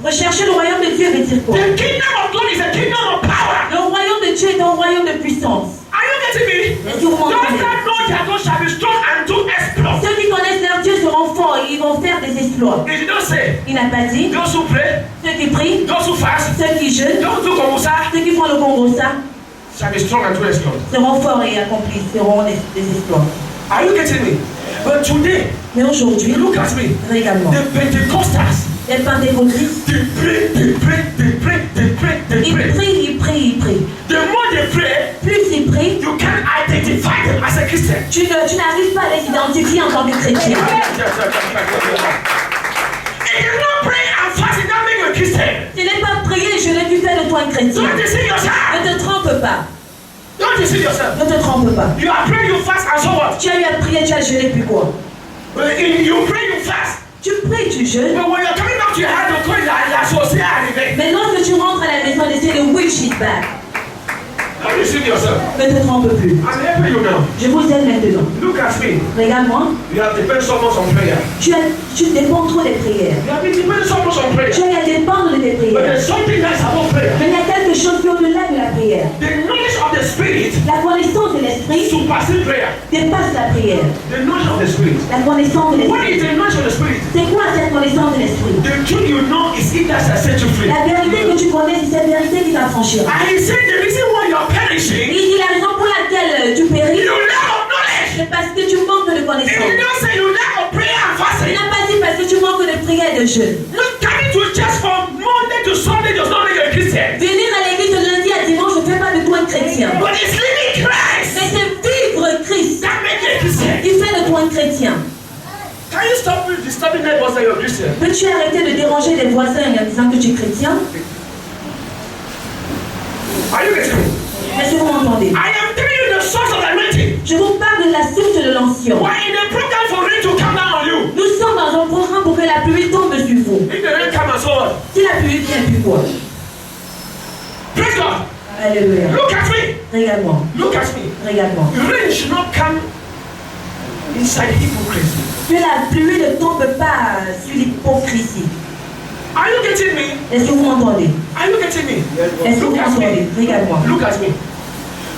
Rechercher le royaume de Dieu veut dire quoi? The kingdom of God is a kingdom of power. Le royaume de Dieu est un royaume de puissance. Are you getting me? Est-ce que vous Those m'entendez? that know their God shall be strong and do exploits. Ceux qui connaissent leur Dieu seront forts et ils vont faire des exploits. It did not say Il n'a pas dit those who pray, ceux qui prient, those who fast, ceux qui jeûnent, those who come outside ceux qui font le Congo ça shall be strong and do exploits. seront forts et accompliront des exploits. Are you getting me? But today, Mais aujourd'hui, look at me. également, The Pentecostals, les pentecôtistes, they pray, they pray, they pray, they pray, they ils pray. prient, ils prient, ils prient. The more they pray, Plus ils prient, you can identify them as a Christian. tu n'arrives pas à les identifier en tant que chrétien. It is not pray and fasting that make you a Christian. Ce n'est pas prier et jeûner qui fait de toi un chrétien. Don't deceive yourself. Ne te trompe pas. Don't deceive yourself. Ne te trompe pas. You are praying, you fast, and so what? Tu as eu à prier, tu as jeûné, puis quoi? You pray, you fast. Tu pries, tu jeûnes. But when you're coming back to your house, you're going like associé arrivé. Mais lorsque tu rentres à la maison, essaie de wish it back. Don't deceive yourself. Ne te trompe plus. I'm helping you now. Je vous aide maintenant. Look at me. Regarde-moi. You have depended so much on prayer. Tu dépends trop des prières. You have been dependent so much on prayer. Tu as à dépendre de tes But prières. there's something that's above prayer. Mais il y a quelque chose qui est au-delà de la prière. The knowledge of the Spirit La connaissance de l'esprit surpasses prayer. dépasse la prière. The knowledge of the Spirit. La connaissance de What l'esprit. is the knowledge of the Spirit? C'est quoi cette connaissance de l'esprit? The truth you know is it that shall set you free. La vérité que tu connais, c'est cette vérité qui t'affranchira. And he said the reason why you are perishing, Il dit la raison pour laquelle tu péris, you lack of knowledge. c'est parce que tu manques de He connaissance. did not say you lack of prayer and Il fasting. n'a pas dit parce que tu manques de prière et de jeûne. Not coming to church from Monday to Sunday does not make you a Christian. Venir à l'église de lundi à dimanche ne fait pas de toi un chrétien. But it's living Christ Mais c'est vivre Christ that makes you a Christian. qui fait de toi un chrétien. Can you stop disturbing neighbors that you're a Christian? Peux-tu arrêter de déranger les voisins en disant que tu es chrétien? Are you getting me? Est-ce que vous m'entendez? I am telling you the source of the anointing. Je vous parle de la source de l'onction. We're in a program for rain to come down on you. Nous sommes dans un programme pour que la pluie tombe sur vous. If the rain comes and so on. Si la pluie vient, puis quoi? Praise God. Alléluia. Look at me. Regarde-moi. Look at me. Regarde-moi. Rain should not come inside hypocrisy. Que la pluie ne tombe pas sur l'hypocrisie. Are you getting me? Est-ce que vous m'entendez? Are you getting me? Est-ce que vous Look at m'entendez? me. Regarde-moi. Look at me.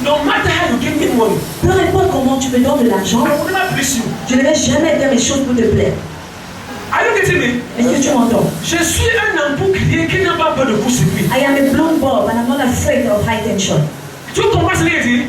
No matter how you give me money, Peu importe comment tu me donnes de l'argent, I will never please you. je ne vais jamais faire mes choses pour te plaire. Are you getting me? Est-ce que tu m'entends? Je suis un embout qui n'a pas peur de court-circuit. I am a blown bulb and I'm not afraid of high tension. Tu comprends ce qu'il dit?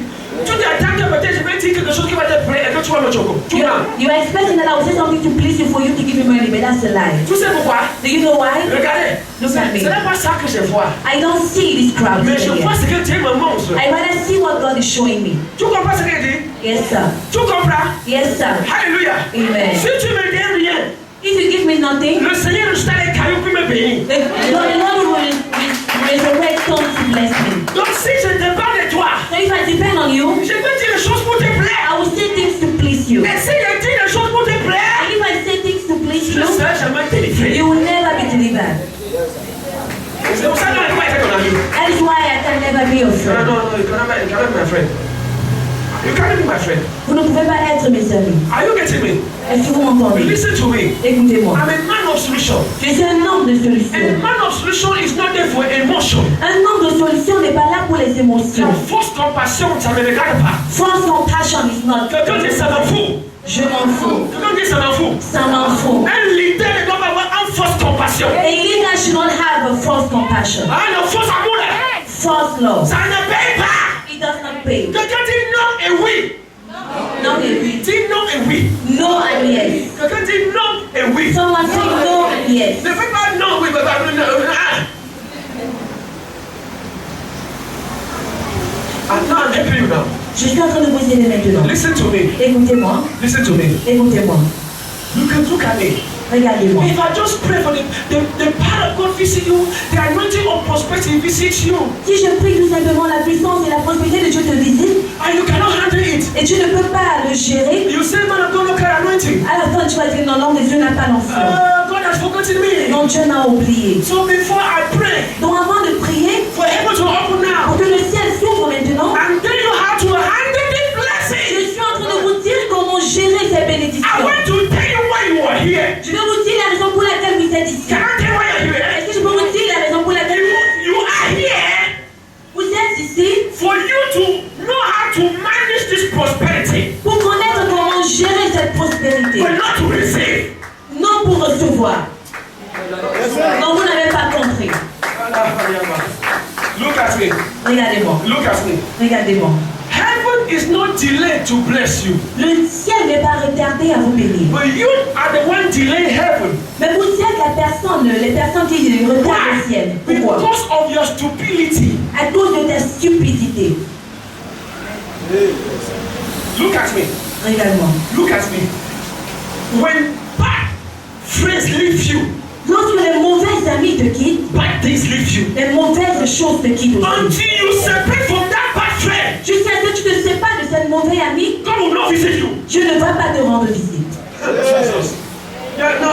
Tu t'attends que peut-être je vais dire quelque chose qui va te plaire et que tu vas me choquer. Tu comprends? You are expecting that I will say something to please you for you to give me money, but that's a lie. Tu sais pourquoi? Do you know why? Regardez. Look at me. Ce n'est pas ça que je vois. I don't see this crowd Mais je here. vois ce que Dieu me montre. I rather see what God is showing me. Tu comprends ce qu'il dit? Yes, sir. Tu comprends? Yes, sir. Alléluia. Amen. Si tu me donnes rien, If you give me nothing, le Seigneur jettera les cailloux pour me bénir. the Lord will resurrect stones to bless me. Donc si je dépends de toi, So if I depend on you, je peux dire les choses pour te plaire. I will say things to please you. Et si je dis les choses pour te plaire, And if I say things to please je ne you, serai jamais délivré. you will never be delivered. C'est pour ça que je ne peux pas être ton ami. That is why I can never be your Non, friend. non, non, you cannot be my friend. You cannot be my friend. Vous ne pouvez pas être mes amis. Are you getting me? Est-ce que vous m'entendez? Listen to me. Écoutez-moi. I'm a man of solution. Je suis un homme de And a solution. man of solution is not there for emotion. Un homme de solution n'est pas là pour les La émotions. fausse compassion, ça ne me regarde pas. False compassion is not. Quelqu'un dit ça m'en fout. Je m'en fous. Quelqu'un dit ça m'en fout. Ça m'en fout. Un leader ne doit pas avoir une fausse compassion. A leader should not have a false compassion. Ah, le faux amour là, False love. ça ne paye pas. It does not pay. Quelqu'un dit non et oui. No and yes. Dis non et oui. No and yes. Quelqu'un dit non et oui. Someone say no and yes. Ne fais pas non, oui, mais pas non. I'm not helping you now. Je suis en train de vous aider maintenant. Listen to me. Écoutez-moi. Listen to me. Écoutez-moi. Look at me. Regardez-moi. If I just pray for the power of God visit you, the anointing of prosperity visits you, Si je prie tout simplement, la puissance et la prospérité de Dieu te visitent and you cannot handle it, et tu ne peux pas le gérer, you say, man of God, look at anointing. à la fin tu vas dire non, l'homme de Dieu n'a pas l'enfant. God has forgotten me. Non, Dieu m'a oublié. So before I pray, Donc avant de prier, for heaven to open now, pour que le ciel s'ouvre maintenant, and tell you how to handle this blessing, je suis en train de vous dire comment gérer ces I bénédictions. want to tell you why you are here. Je vais vous dire la raison pour laquelle vous êtes ici. Can I tell you why you're here? Est-ce que je peux vous dire Non, vous n'avez pas compris. Look at me. Regardez-moi. Look at me. Regardez-moi. Heaven is not delayed to bless you. Le ciel n'est pas retardé à vous bénir. But you are the one delaying heaven. Mais vous êtes les personnes qui retardent le ciel. Pourquoi? Because of your stupidity. À cause de ta stupidité. Look at me. Regarde-moi. Look at me. When bad friends leave you, Lorsque les mauvais amis te quittent, bad things leave you. les mauvaises choses te quittent aussi. Until you separate from that bad friend, Jusqu'à ce que tu ne sais pas de cette mauvaise amie, God will not visit you. je ne vais pas te rendre visite. Jesus. Yeah, no,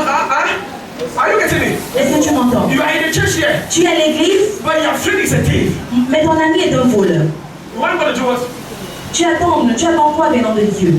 are you getting me? Est-ce que tu m'entends? You are in the church here, Tu es à l'église, but your friend is a thief. mais ton ami est un voleur. What am I going to do? What? Tu attends quoi venant de Dieu?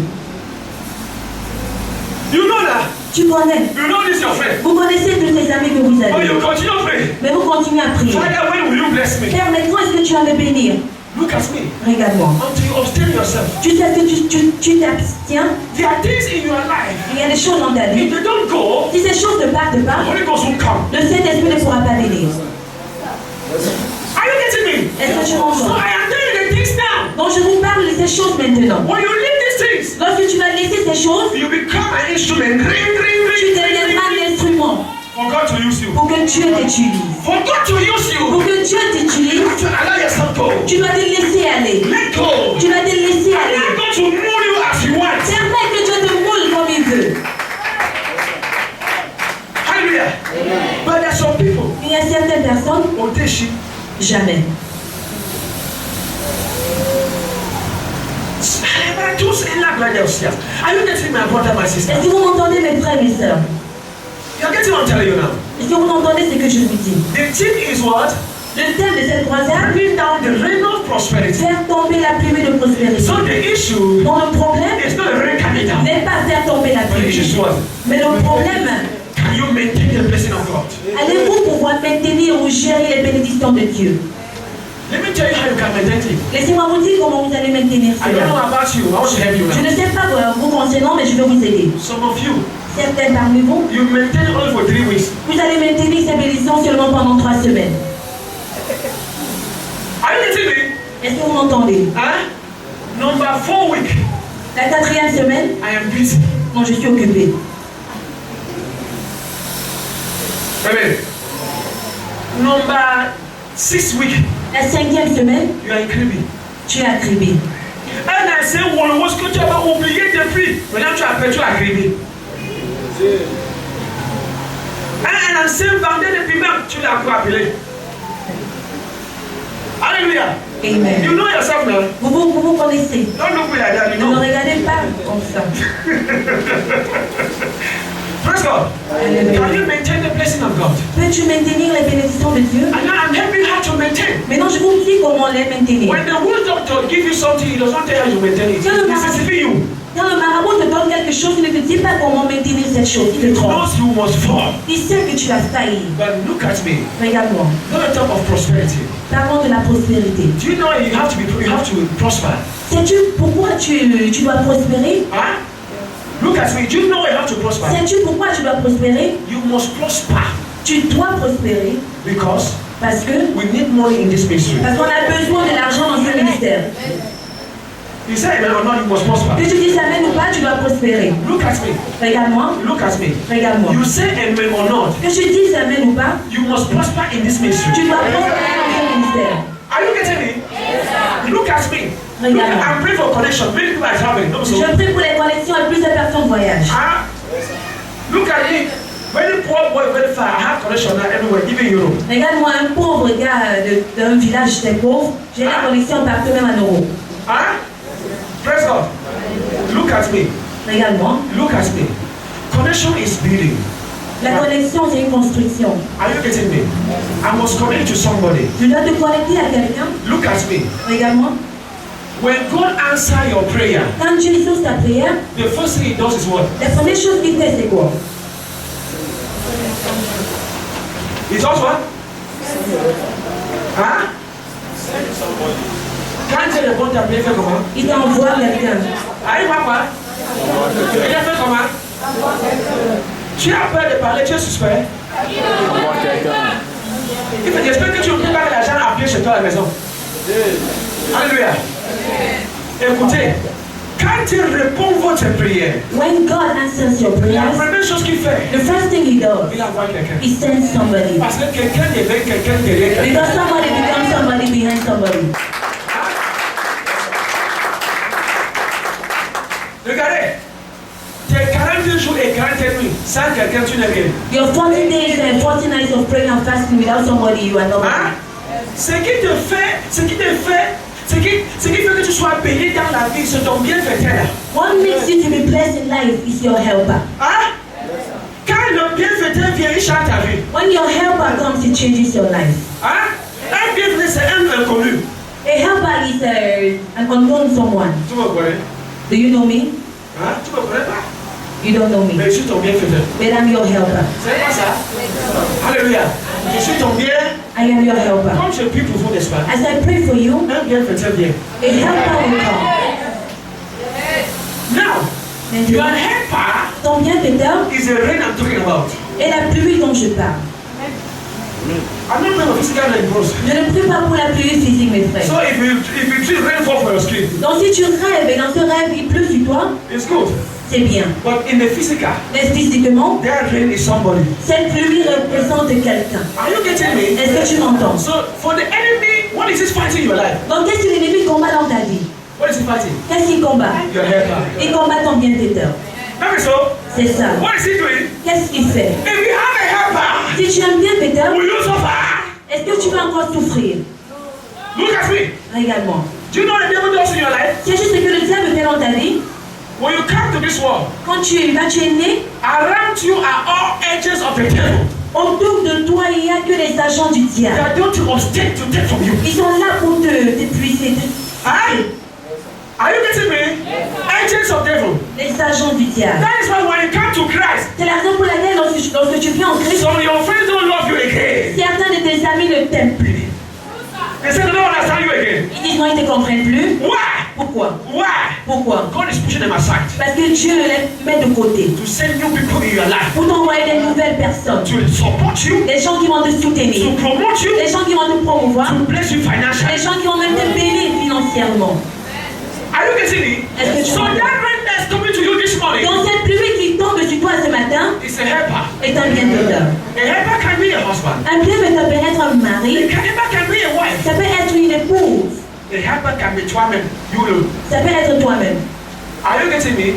You know that. Tu connais. You know this your friend. Vous connaissez tous les amis que vous But avez. you continue to pray. Mais vous continuez à prier. Father, when will you bless me? Père, mais quand est-ce que tu vas me bénir? Look at me. Regarde-moi. Until you abstain yourself. Tu sais que tu t'abstiens. There are things in your life. Il y a des choses dans ta vie. If they don't go, Si ces choses ne partent the pas, Holy Ghost won't come. le Saint-Esprit ne pourra pas venir. Are you getting me? Est-ce que tu So m'entends? I am telling you the things now. Donc je vous parle de ces choses maintenant. When you leave these things, Lorsque tu vas laisser ces choses, you become an instrument. Ring, ring, tu ring, ring, deviendras ring, un instrument for God to use you. pour que Dieu t'utilise. For God to use you, Pour que Dieu t'utilise, you have to allow yourself go. tu dois te laisser aller. Let go. Tu dois te laisser Allow aller. God to mold you as you want. Permets que Dieu te moule comme il veut. Hallelujah. But there are some people, Il y a certaines personnes, Odeshi, jamais. are you getting my brother, my sister? Est-ce que vous m'entendez, mes frères et mes sœurs? You're getting what I'm telling you now. Est-ce que vous entendez ce que je vous dis? The thing is what? Le thème de cette croisade, Bring down the rain of prosperity. faire tomber la pluie de prospérité. So the issue Donc le problème is not the rain coming down. n'est pas faire tomber la But the issue is pluie. what? Mais le problème, Can you maintain the blessing of God? allez-vous pouvoir maintenir ou gérer les bénédictions de Dieu? Let me tell you how you can maintain it. Laissez-moi vous dire comment vous allez maintenir I don't know cela. about you. I want to help you Je now. ne sais pas vous concernant, mais je vais vous aider. Some of you, Certains parmi vous, you maintain only for 3 weeks. vous allez maintenir ces bénédictions seulement pendant 3 semaines. Are you getting me? Est-ce que vous m'entendez? Huh? Number 4 week, La 4e semaine, I am busy. non, je suis occupée. Amen. Number 6 week, La 5e semaine, you are in Kribi. tu es à Kribé. Un ancien Wolowos que tu avais oublié depuis. Maintenant tu appelles, tu as Kribi. Un ancien vendeur de piment, tu l'as encore appelé. Alléluia. Amen. You know yourself now. Vous connaissez. Don't look me like that, you Ne me know. regardez pas comme ça. Praise God. Alléluia. Can you maintain the blessing of God? Peux-tu maintenir les bénédictions de Dieu? And now I'm helping you how to maintain. Maintenant, je vous dis comment les maintenir. When the whole doctor give you something, he does not tell you how to maintain it. This is you. Quand le marabout te donne quelque chose, il ne te dit pas comment maintenir cette chose. Il He te trompe. knows you must fall. Il sait que tu as failli. But look at me. Regarde-moi. Not talk of prosperity. Parlons de la prospérité. Do you know you have to prosper? Sais-tu pourquoi tu dois prospérer? Huh? Look at me. Do you know you have to prosper? Sais-tu pourquoi tu dois prospérer? You must prosper Tu dois prospérer because parce que we need money in this ministry. parce qu'on a besoin de l'argent dans ce ministère. You say amen or not, you must prosper. Que tu dises amen ou pas, tu dois prospérer. Look at me. Regarde-moi. Look at me. Regarde-moi. You say amen or not, Que tu dises amen ou pas, you must prosper in this ministry. tu dois prospérer dans ce ministère. Are you getting me? Yes, look at me. Look at, I'm praying for connection. Many people are traveling. No, so. Je prie pour les connexions et plus de personnes voyagent. Look at me. Very poor boy, very far. I have connection now everywhere, even Europe. Regarde-moi un pauvre gars d'un village très pauvre. J'ai la connexion partout, même en Europe. Huh? Praise God. Look at me. Regarde-moi. Look at me. Connection is building. La connexion, c'est une construction. Are you getting me? I must connect to somebody. Je dois te connecter à quelqu'un. Look at me. Regarde-moi. When God answers your prayer, Quand Dieu exauce ta prière, the first thing He does is what? la première chose qu'il fait, c'est quoi? He does what? Hein? Quand tu réponds, tu as bien fait comment? Il t'envoie quelqu'un. Arrive à quoi? Il a fait comment? Tu as peur de parler, tu es suspect. J'espère que tu ne prépares l'argent à pied chez toi à la maison. Alléluia. Écoutez, quand il répond votre prière, When God answers your la prayers, première chose qu'il fait, the first thing He does, il envoie quelqu'un. He sends somebody. Parce que quelqu'un devient quelqu'un derrière quelqu'un. Because somebody becomes somebody behind somebody. Regardez, tes 42 jours et 41 nuits, sans quelqu'un, tu n'es rien. Your 40 days and 40 nights of praying and fasting without somebody, you are nobody. Hein? Ce qui fait que tu sois béni dans la vie, c'est ton bienfaiteur. What makes you to be blessed in life is your helper. Hein? Quand le bienfaiteur vient, il change ta vie. When your helper comes, it changes your life. Hein? Un bienfaiteur, c'est un inconnu. A helper is an unknown someone. Tu me connais? Do you know me? Hein? Tu me connais pas? You don't know me. Mais je suis ton bienfaiteur. But I'm your helper. C'est pas ça? Alléluia. Je suis ton bien. I am your helper. Comme je prie pour vous, n'est-ce pas? As I pray for you, Un bienfaiteur vient. a helper will come. Now, And your helper ton bienfaiteur is the rain I'm talking about. est la pluie dont je parle. I'm not praying for physical rain, bros. Je ne prie pas pour la pluie physique, mes frères. So if you see rain fall for your skin, Donc si tu rêves et dans ce rêve il pleut sur toi, it's good. c'est bien. But in the physical, Mais physiquement, that rain is somebody. cette pluie représente quelqu'un. Are you getting me? Est-ce que tu m'entends? So for the enemy, what is he fighting in your life? Donc qu'est-ce que l'ennemi combat dans ta vie? What is he fighting? Qu'est-ce qu'il combat? Your helper. Il combat ton bienfaiteur. That is so. C'est ça. What is he doing? Qu'est-ce qu'il fait? If you have a helper, Si tu as un bienfaiteur, will you suffer? est-ce que tu vas encore souffrir? Look at me. Regarde-moi. Do you know what the devil does in your life? C'est juste ce que le diable fait dans ta vie. When you come to this world, Quand tu es né, around you are all edges of the devil. autour de toi, il n'y a que les agents du They diable. are going to obstate to take from you. Ils sont là pour t'épuiser. Huh? Are you getting me? Agents of devil. Les agents du diable. That is why when you come to Christ, C'est la raison pour laquelle lorsque tu viens en Christ, some of your friends don't love you again. certains de tes amis ne t'aiment plus. They say they don't understand you again. Ils disent non, ils ne te comprennent plus. Why? Pourquoi? Why? Pourquoi? God is pushing them aside Parce que Dieu les met de côté. to send new people in your life, Pour t'envoyer des nouvelles personnes. to support you, Des gens qui vont te to soutenir. promote you, Des gens qui vont te promouvoir. to bless you Des financially. gens qui vont même te bénir financièrement. Are you getting me? Est-ce que tu So comprends? that rain that's coming to you this morning Donc cette pluie qui tombe sur toi ce matin is a helper. est un bienfaiteur. A helper can be a husband. Un bienfaiteur peut être un A mari. helper can be a wife. Ça peut être une épouse. A helper can be woman. You. Ça peut être toi-même. Are you getting me?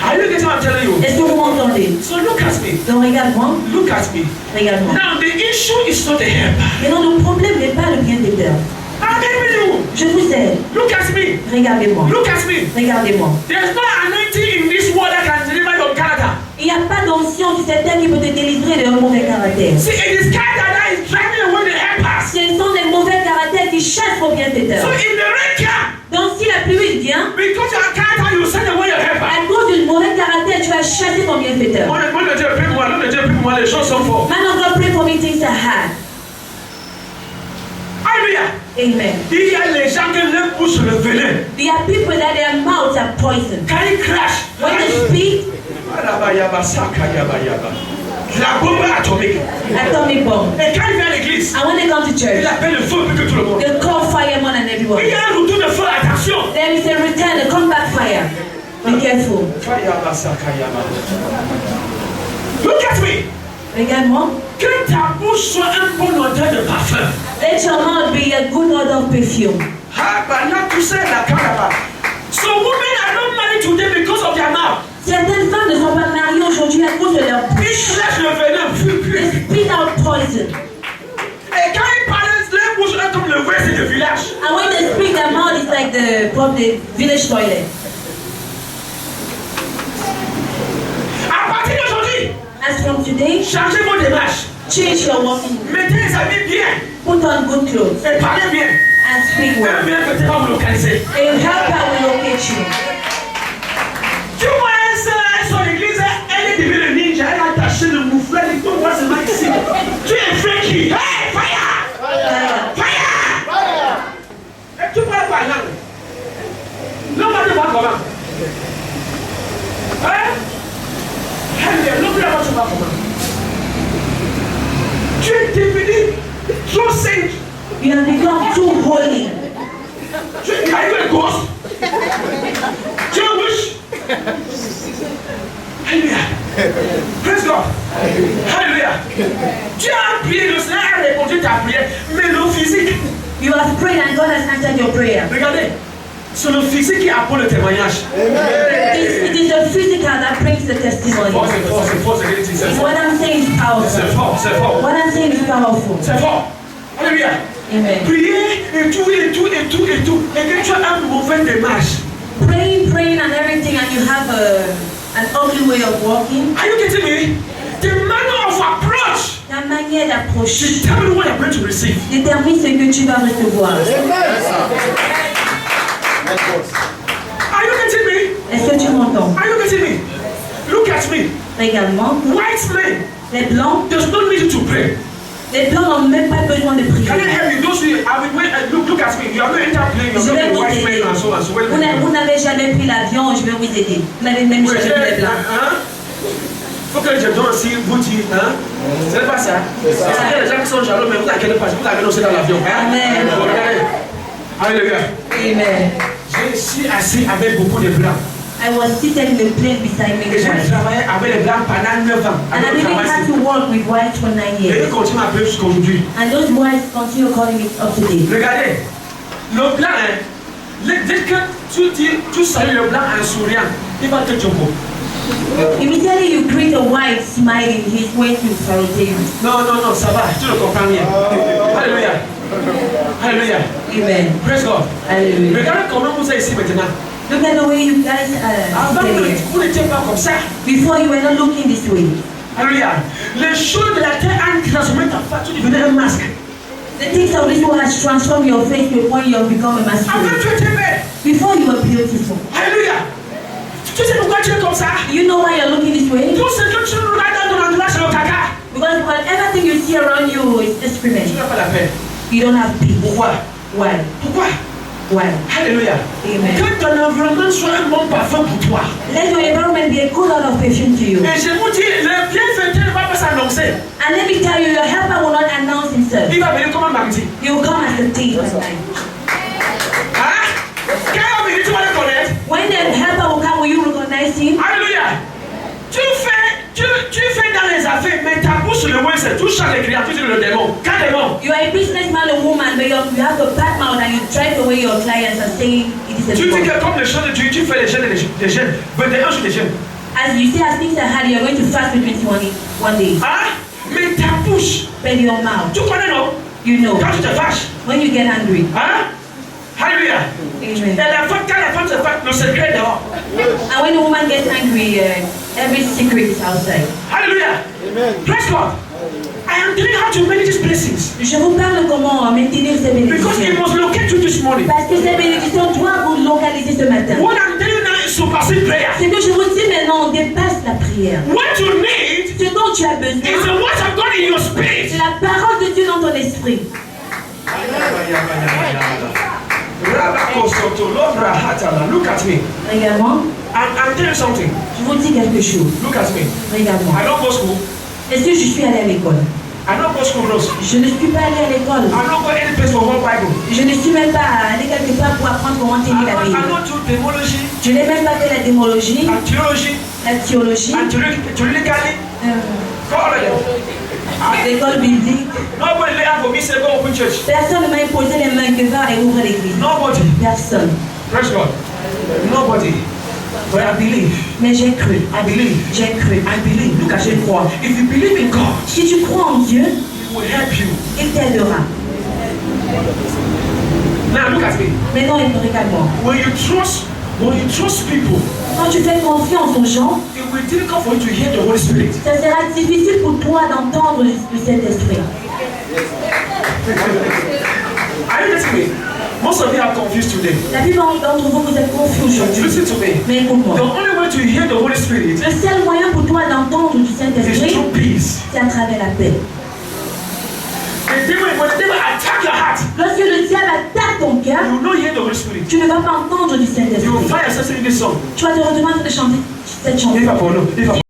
Are you getting what I'm telling you? Est-ce que vous m'entendez? So look at me. Donc regarde-moi. Look at me. Regarde-moi. Now the issue is not a helper. Maintenant le problème n'est pas le bienfaiteur. I'm helping you. Je vous aide. Look at me. Regardez-moi. Look at me. Regardez-moi. There's no anointing in this world that can deliver your character. Il n'y a pas d'onction sur cette terre qui peut te délivrer d'un mauvais caractère. See, it is character that is driving away the helpers. Ce sont les mauvais caractères qui chassent vos So bienfaiteurs. if the rain comes, Donc si la pluie vient, because your character, you send away your helper. à cause d'une mauvais caractère, tu vas chasser ton bienfaiteur. Moi, le Dieu prie pour moi, le Dieu prie pour moi, les choses sont fortes. Maintenant, God pray for me, things are hard. Alléluia. Amen. Il y a les gens qui leur poussent le venin. There are people that their mouths are poisoned. Quand ils crachent, When they speak, la bombe atomique. atomic bomb. Et quand il vient à l'église, And when they come to church, il appelle le feu plus que tout le monde. they call firemen and Il everyone. y a un retour de feu, attention. There is a return, a comeback fire. Be careful. Look at me. Regarde-moi. Que ta bouche soit un bon odeur de parfum. Let your mouth be a good odor of perfume. Ah, bah là, tout ça, la caraba. So women are not married today because of their mouth. Certaines femmes ne sont pas mariées aujourd'hui à cause de leur Ils bouche. lâchent le venin. They spit out poison. Et quand ils parlent, leur bouche est comme le west du village. And when they speak, their mouth is like the village toilet. À partir d'aujourd'hui, As from today, changez vos démarches. change your walking. Mettez les habits bien. Put on good clothes Et parlez bien. and speak Un well. bien que tu vas vous localiser. A helper will locate you. Tu vois, son église, elle est devenue le ninja. Elle a attaché le mouflet. Il faut voir seulement ici. Tu es Frankie. Hey, fire! Fire! Et tu parles pas langue. L'homme va te voir comment? Hein? L'homme va te voir comment? You have become too holy. Are you a ghost? Jewish? Alléluia. Praise God. Alléluia. Tu as prié, le Seigneur a répondu ta prière, mais le physique. You have prayed and God has answered your prayer. Regardez, c'est le physique qui apporte le témoignage. It is the physical that brings the testimony. C'est fort, c'est fort. What I'm saying is powerful. C'est fort. What I'm saying is powerful. C'est fort. Alléluia. Amen. Prier et tout. Et que tu as un mauvais démarche. Praying and everything, and you have an ugly way of walking. Are you getting me? The manner of approach Ta manière d'approcher determine what you're going to receive. détermine ce que tu vas recevoir. Are you getting me? Est-ce que tu m'entends? Are you getting me? Look at me. Également, White men les blancs, does not need you to pray. les blancs n'ont même pas besoin de prier. Can you hear me? Those who I mean, look at me. You are not interplaying. Je You're vais not vous a white aider. man and so on. So Vous n'avez jamais pris l'avion, je vais vous aider. Vous n'avez même jamais pris les blancs. Faut que je donne aussi vous dire, hein? C'est pas ça. C'est que les gens qui sont jaloux, mais vous n'avez pas, vous avez aussi dans l'avion. Hein? Amen. Alléluia. Amen. Je suis assis avec beaucoup de blancs. I was seated in the plane beside me. Et j'ai travaillé avec les blancs pendant 9 ans. And I didn't have to work with whites for 9 Et years. ils continuent à appeler jusqu'aujourd'hui. And those whites continue calling me up to date. Regardez, le blanc, hein, dès que tu salues le blanc en souriant, il va te choquer. Immediately you greet a white smiling, he's going to salute you. Non, ça va, tu le comprends bien. Alléluia. Alléluia. Amen. Praise God. Hallelujah. Regardez comment vous êtes ici maintenant. Look at the way you guys Avant, are here. vous n'étiez pas comme ça. Before you were not looking this way. Alléluia. Les choses de la terre ont transformé ta face, tu devenais un masque. The things of this world has transformed your face to a point you have become a Avant, masculine. tu étais belle. Before you were beautiful. Alléluia. Tu sais pourquoi tu es comme ça? You know why you're looking this way? Tout ce que tu regardes dans ton entourage, c'est le caca. Because everything you see around you is excrement. Tu n'as pas la paix. You don't have peace. Pourquoi? Why? Pourquoi? Why? Alléluia. Amen. Que ton environnement soit un bon parfum pour toi. Let your environment be a good lot of perfume to you. Et je vous dis, le bienfaiteur ne va pas s'annoncer. And let me tell you, your helper will not announce himself. Il va venir comme un mardi. He will come as a thief at night. Hein? Quand il va venir, tu vas le connaître. When the helper will come, will you recognize him? Alléluia. Tu fais dans les affaires, mais ta bouche le moins c'est tout chaque client, tu dis le démon. Quel démon? You are a businessman or woman, but you have a bad mouth and you drive away your clients and saying it is a Tu dis demon. que comme les choses de Dieu, tu fais les jeûnes des jeûnes. 21 jours des jeûnes. As you say, as things are hard, you are going to fast for 21 one day. Hein? Mais ta bouche, But your mouth, tu connais non? you know, Quand tu te fâches. when you get angry. Hein? Alléluia. Et Amen. quand la femme se fâche, le secret est dehors. And when a woman gets angry, every secret is outside. Alléluia. Praise God. I am telling you how to manage these blessings. Je vous parle comment maintenir ces Because it bénédictions. must locate you this morning. Parce que ces bénédictions doivent vous localiser ce matin. What I'm telling you now is surpassing prayer. Ce que je vous dis maintenant dépasse la prière. What you need Ce dont tu as is the besoin, word of God in your c'est spirit. la parole de Dieu dans ton esprit. Look at me. Regarde-moi, I'm telling you something. je vous dis quelque chose. Look at me. Regarde-moi. I don't go school. Est-ce que je suis allé à l'école? I don't go school close. Je ne suis pas allé à l'école. I don't go any place for one Bible. Je ne suis même pas allé quelque part pour apprendre comment tenir la Bible. I don't do demology, Je n'ai même pas fait la démologie, theology, la théologie, theologically. All of them. l'école biblique. Nobody lay out for me say go open church. Personne ne m'a imposé les mains que va et ouvre l'église. Nobody. Personne. Praise God. Nobody. But I believe. Mais j'ai cru. I believe. J'ai cru. I believe. Look at you. If you believe in God, Si tu crois en Dieu, He will help you. il t'aidera. Now look at me. Maintenant, regarde-moi. When you trust people, Quand tu fais confiance aux gens, it will be difficult for you to hear the Holy Spirit. ça sera difficile pour toi d'entendre le Saint-Esprit. Are you getting me? Most of you are confused today. La plupart d'entre vous, vous êtes confus aujourd'hui. Listen to me. Mais écoute-moi. The only way to hear the Holy Spirit Le seul moyen pour toi d'entendre du is Saint-Esprit, through peace. c'est à travers la paix. When the devil attack your heart, Lorsque le diable attaque ton cœur, you will not hear the Holy Spirit. tu ne vas pas entendre du You will Saint-Esprit. find yourself singing this song. Tu vas te retrouver en train de chanter cette chanson. If I follow,